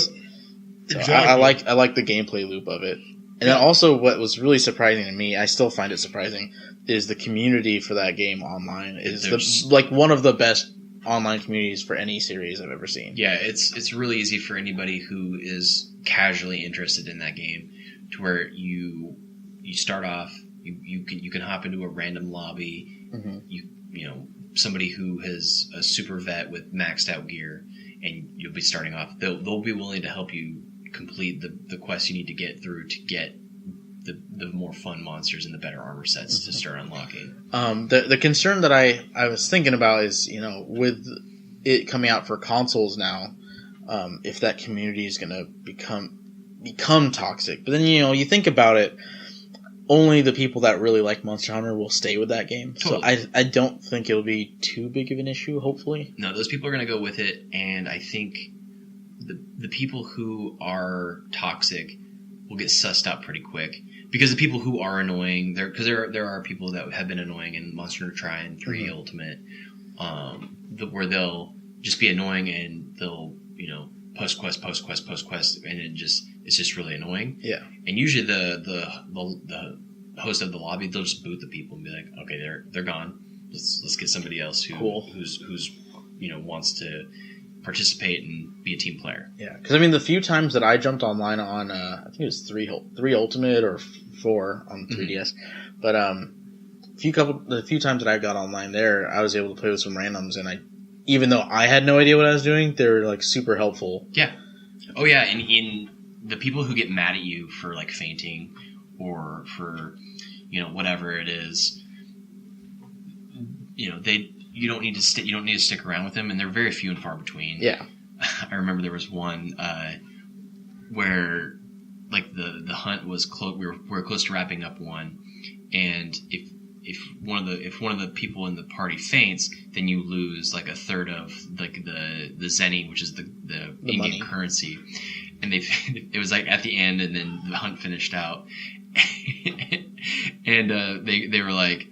So exactly. I like the gameplay loop of it. And then also what was really surprising to me, I still find it surprising, is the community for that game online is one of the best online communities for any series I've ever seen. Yeah, it's really easy for anybody who is casually interested in that game to where you start off, you can hop into a random lobby. Somebody who has a super vet with maxed out gear, and you'll be starting off. They'll be willing to help you complete the quests you need to get through to get the more fun monsters and the better armor sets to start unlocking. The concern that I was thinking about is with it coming out for consoles now, if that community is going to become toxic. But then you think about it. only the people that really like Monster Hunter will stay with that game. Totally. So I don't think it'll be too big of an issue, hopefully. No, those people are going to go with it, and I think the people who are toxic will get sussed out pretty quick. Because the people who are annoying, there are people that have been annoying in Monster Hunter Tri and 3 Ultimate, where they'll just be annoying and they'll, post quest, and it's just really annoying. Yeah. And usually the host of the lobby, they'll just boot the people and be like, okay, they're gone. Let's get somebody else who's wants to participate and be a team player. Yeah, because the few times that I jumped online on, I think it was 3 Ultimate or 4 on 3DS, but the few times that I got online there, I was able to play with some randoms, and even though I had no idea what I was doing, they were like super helpful. Yeah. Oh yeah, and in the people who get mad at you for like fainting or for whatever it is, you don't need to stick around with them, and they're very few and far between. Yeah. I remember there was one where like the hunt was close. We were close to wrapping up one, and if one of the people in the party faints, then you lose like a third of like the zenny, which is the in-game currency. And it was like at the end, and then the hunt finished out, and they were like,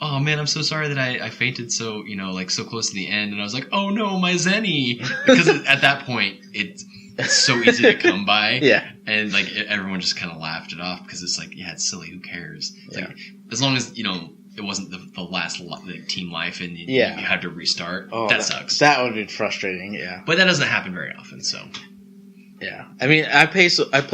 oh man, I'm so sorry that I fainted so so close to the end. And I was like, oh no, my zenny, because at that point it's so easy to come by. Yeah. And like everyone just kind of laughed it off because it's like, yeah, it's silly, who cares? It's like, as long as it wasn't the last team life and you had to restart. Oh, that sucks. That would be frustrating. Yeah. But that doesn't happen very often. So. Yeah, I play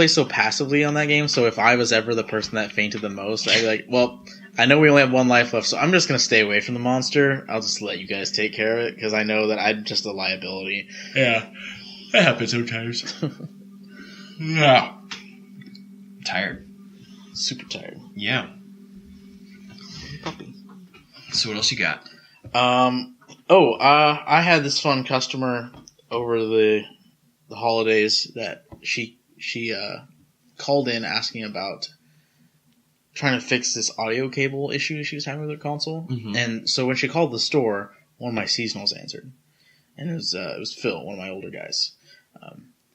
so passively on that game. So if I was ever the person that fainted the most, I'd be like, well, I know we only have one life left, so I'm just gonna stay away from the monster. I'll just let you guys take care of it because I know that I'm just a liability. Yeah, that happens sometimes. Yeah, tired, super tired. Yeah. Puppy. So what else you got? I had this fun customer over the holidays that she called in asking about trying to fix this audio cable issue she was having with her console. Mm-hmm. And so when she called the store, one of my seasonals answered, and it was Phil, one of my older guys.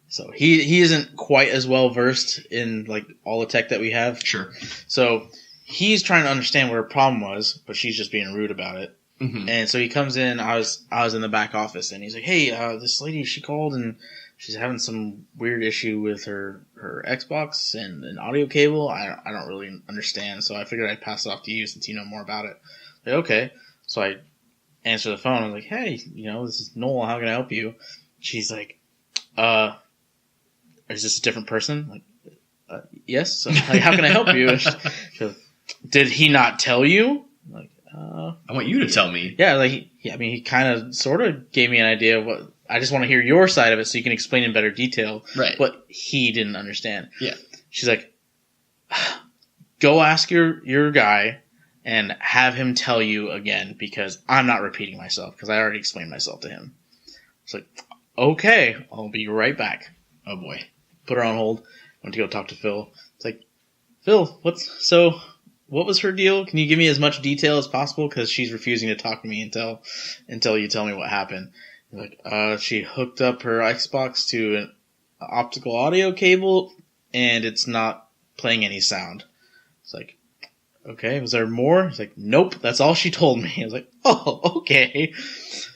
So he isn't quite as well versed in like all the tech that we have. Sure. So he's trying to understand what her problem was, but she's just being rude about it. Mm-hmm. And so he comes in. I was in the back office, and he's like, "Hey, this lady, she called and she's having some weird issue with her Xbox and an audio cable. I don't really understand, so I figured I'd pass it off to you since you know more about it." Like, okay. So I answer the phone. I'm like, "Hey, this is Nowell. How can I help you?" She's like, "Is this a different person?" Like, yes. So, like, how can I help you? She goes, "Did he not tell you?" I'm like, I want you to tell me. Yeah, he kind of sort of gave me an idea of what. I just want to hear your side of it so you can explain in better detail what he didn't understand. Yeah. She's like, go ask your guy and have him tell you again because I'm not repeating myself because I already explained myself to him. It's like, okay, I'll be right back. Oh boy. Put her on hold. Went to go talk to Phil. It's like, Phil, what was her deal? Can you give me as much detail as possible? Because she's refusing to talk to me until you tell me what happened. Like, she hooked up her Xbox to an optical audio cable, and it's not playing any sound. It's like, okay, was there more? He's like, nope, that's all she told me. I was like, oh, okay.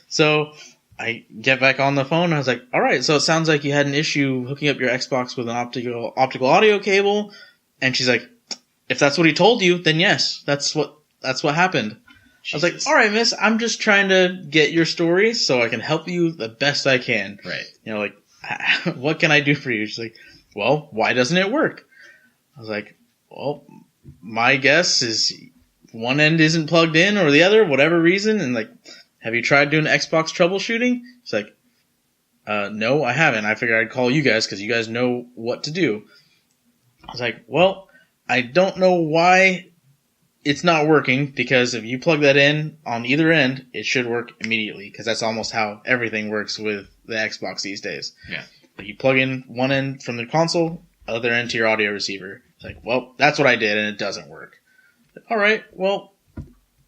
So I get back on the phone, and I was like, all right, so it sounds like you had an issue hooking up your Xbox with an optical audio cable. And she's like, if that's what he told you, then yes, that's what happened. Jesus. I was like, all right, miss, I'm just trying to get your story so I can help you the best I can. Right. What can I do for you? She's like, well, why doesn't it work? I was like, well, my guess is one end isn't plugged in or the other, whatever reason. And like, have you tried doing Xbox troubleshooting? She's like, no, I haven't. I figured I'd call you guys because you guys know what to do. I was like, well, I don't know why it's not working because if you plug that in on either end, it should work immediately because that's almost how everything works with the Xbox these days. Yeah. Like you plug in one end from the console, other end to your audio receiver. It's Like, well, that's what I did, and it doesn't work. All right, well,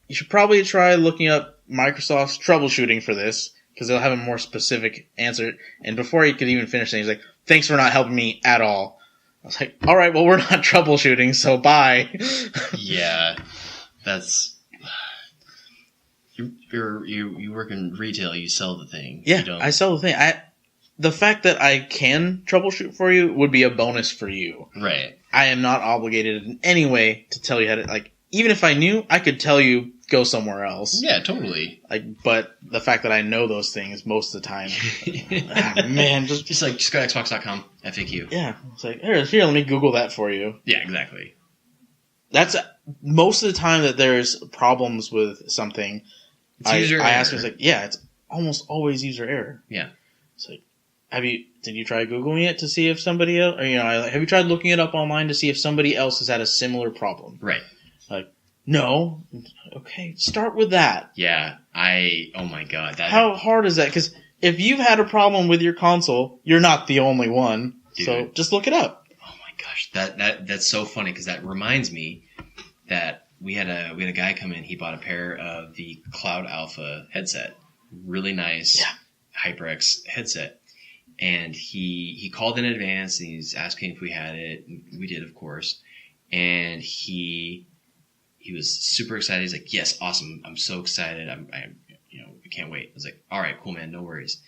you should probably try looking up Microsoft's troubleshooting for this, because they'll have a more specific answer. And before he could even finish it, he's like, thanks for not helping me at all. I was like, all right, well, we're not troubleshooting, so bye. Yeah, that's... You work in retail, you sell the thing. Yeah, you don't... I sell the thing. The fact that I can troubleshoot for you would be a bonus for you. Right. I am not obligated in any way to tell you how to, like, even if I knew, I could tell you, go somewhere else. Yeah, totally. Like, but the fact that I know those things most of the time, man, just go to Xbox.com, FAQ. Yeah, it's like, here, let me Google that for you. Yeah, exactly. That's most of the time that there's problems with something. I ask, it's like, yeah, it's almost always user error. Yeah. It's like, did you try Googling it to see if somebody else, or, have you tried looking it up online to see if somebody else has had a similar problem? Right. Like, no. Okay, start with that. Yeah, oh my god. How hard is that? Because if you've had a problem with your console, you're not the only one. Dude. So just look it up. Oh my gosh, that's so funny, because that reminds me that we had a guy come in. He bought a pair of the Cloud Alpha headset, really nice, HyperX headset, and he called in advance and he's asking if we had it. We did, of course, and he was super excited. He's like, "Yes, awesome! I'm so excited. I can't wait." I was like, "All right, cool, man. No worries."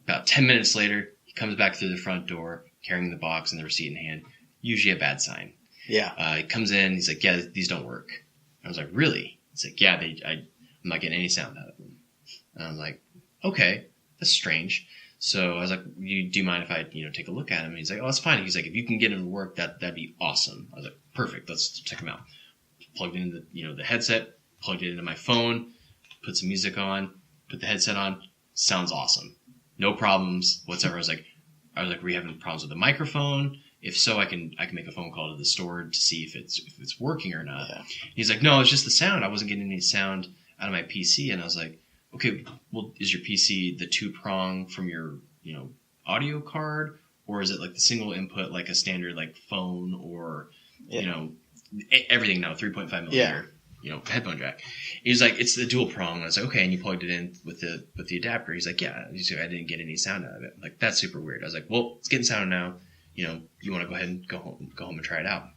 About 10 minutes later, he comes back through the front door carrying the box and the receipt in hand. Usually a bad sign. Yeah. He comes in. He's like, "Yeah, these don't work." I was like, "Really?" He's like, "Yeah, I'm not getting any sound out of them." And I'm like, "Okay, that's strange." So I was like, do you mind if I take a look at him? And he's like, "Oh, it's fine." He's like, "If you can get him to work, that'd be awesome." I was like, "Perfect. Let's check him out." Plugged in the headset, plugged it into my phone, put some music on, put the headset on. Sounds awesome. No problems whatsoever. I was like, "Were you having problems with the microphone? If so, I can make a phone call to the store to see if it's working or not." Yeah. He's like, "No, it's just the sound. I wasn't getting any sound out of my PC." And I was like, "Okay, well, is your PC the 2-prong from your audio card, or is it like the single input like a standard like phone or everything now 3.5 millimeter headphone jack?" He's like, "It's the dual prong." And I was like, "Okay," and you plugged it in with the adapter. He's like, "Yeah." He's like, "I didn't get any sound out of it." I'm like, "That's super weird." I was like, "Well, it's getting sound now. You want to go ahead and go home and try it out?"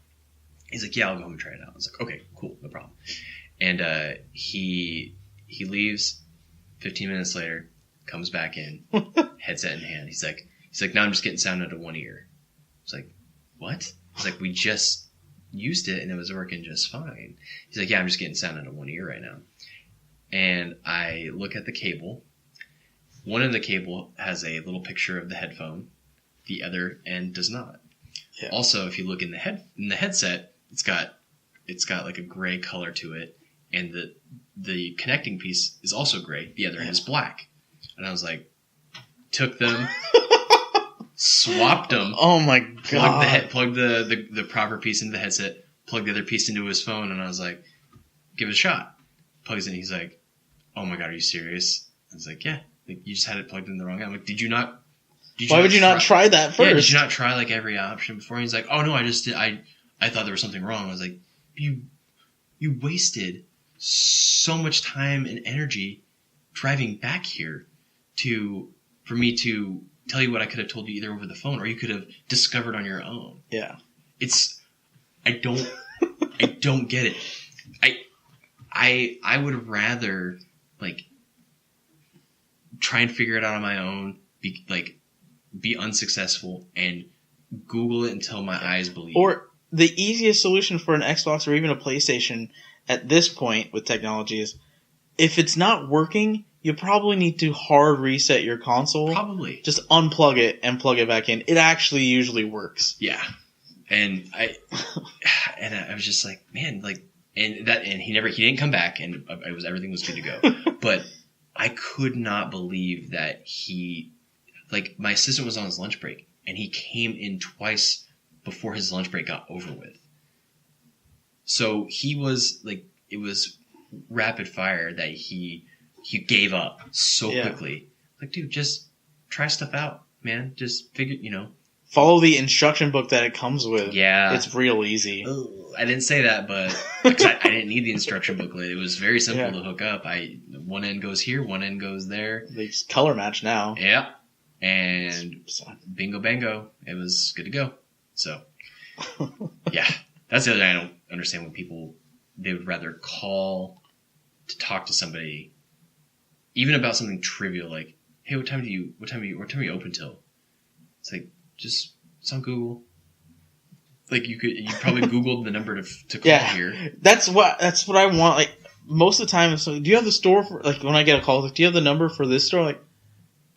He's like, "Yeah, I'll go home and try it out." I was like, "Okay, cool, no problem." And he leaves. 15 minutes later, comes back in, headset in hand. He's like, "Now I'm just getting sound out of one ear." I was like, "What?" He's like, "We just used it and it was working just fine." He's like, "Yeah, I'm just getting sound out of one ear right now." And I look at the cable. One end of the cable has a little picture of the headphone. The other end does not. Yeah. Also, if you look in the headset, it's got like a gray color to it, and the connecting piece is also gray. The other end is black. And I was like, took them, swapped them. Oh my god! Plugged the proper piece into the headset. Plugged the other piece into his phone, and I was like, "Give it a shot." Plugs in. He's like, "Oh my god, are you serious?" I was like, "Yeah, you just had it plugged in the wrong end." I'm like, "Did you not?" Why would you not try that first? Yeah, did you not try like every option before? And he's like, "Oh no, I just did. I thought there was something wrong." I was like, You wasted so much time and energy driving back here for me to tell you what I could have told you either over the phone or you could have discovered on your own. Yeah. I don't get it. I would rather like try and figure it out on my own, be unsuccessful and Google it until my eyes bleed. Or the easiest solution for an Xbox or even a PlayStation at this point with technology is if it's not working, you probably need to hard reset your console. Probably. Just unplug it and plug it back in. It actually usually works. Yeah. And I was just like, man, and he didn't come back and everything was good to go. But I could not believe that my assistant was on his lunch break and he came in twice before his lunch break got over with. So he was it was rapid fire that he gave up so quickly. Like, dude, just try stuff out, man. Just figure follow the instruction book that it comes with. Yeah. It's real easy. Ooh, I didn't say that, but 'cause I didn't need the instruction booklet. It was very simple to hook up. One end goes here, one end goes there. They just color match now. Yeah. And bingo bango. It was good to go. So, yeah. That's the other thing I don't understand when people, they would rather call to talk to somebody, even about something trivial like, hey, what time are you open till? It's like, it's on Google. Like you probably Googled the number to call here. That's what I want. Like most of the time, so do you have the store for, like when I get a call, like, do you have the number for this store? Like,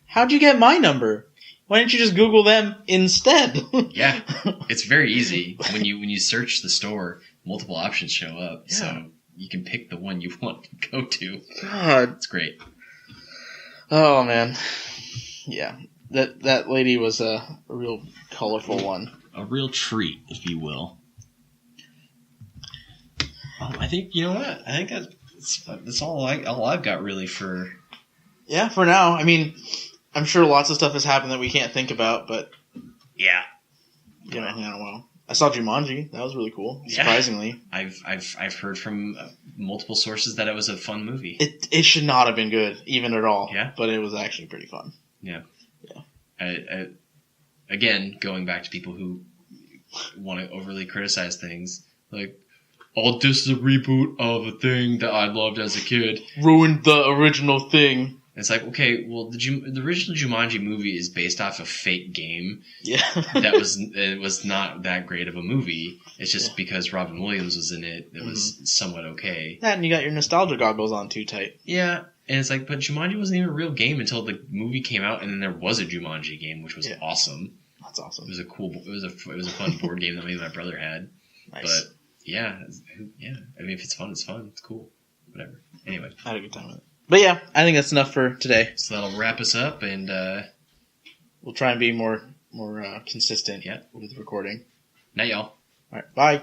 how'd you get my number? Why didn't you just Google them instead? Yeah, it's very easy when you search the store, multiple options show up, so you can pick the one you want to go to. God, it's great. Oh man, yeah, that lady was a real colorful one. A real treat, if you will. I think, you know what? I think that's all I've got really for... Yeah, for now. I mean, I'm sure lots of stuff has happened that we can't think about, but... Yeah. You know, well, I saw Jumanji. That was really cool, surprisingly. I've heard from multiple sources that it was a fun movie. It should not have been good, even at all. Yeah. But it was actually pretty fun. Yeah. Again, going back to people who want to overly criticize things, like, oh, this is a reboot of a thing that I loved as a kid. Ruined the original thing. It's like, okay, well, the original Jumanji movie is based off a fake game. Yeah. It was not that great of a movie. It's just because Robin Williams was in it, it was somewhat okay. That, and you got your nostalgia goggles on too tight. Yeah. And it's like, but Jumanji wasn't even a real game until the movie came out, and then there was a Jumanji game, which was awesome. That's awesome. It was a fun board game that maybe my brother had. Nice. But yeah. I mean, if it's fun, it's fun. It's cool. Whatever. Anyway, I had a good time with it. But yeah, I think that's enough for today. So that'll wrap us up, and we'll try and be more consistent. Yeah. With recording. Night, y'all. All right. Bye.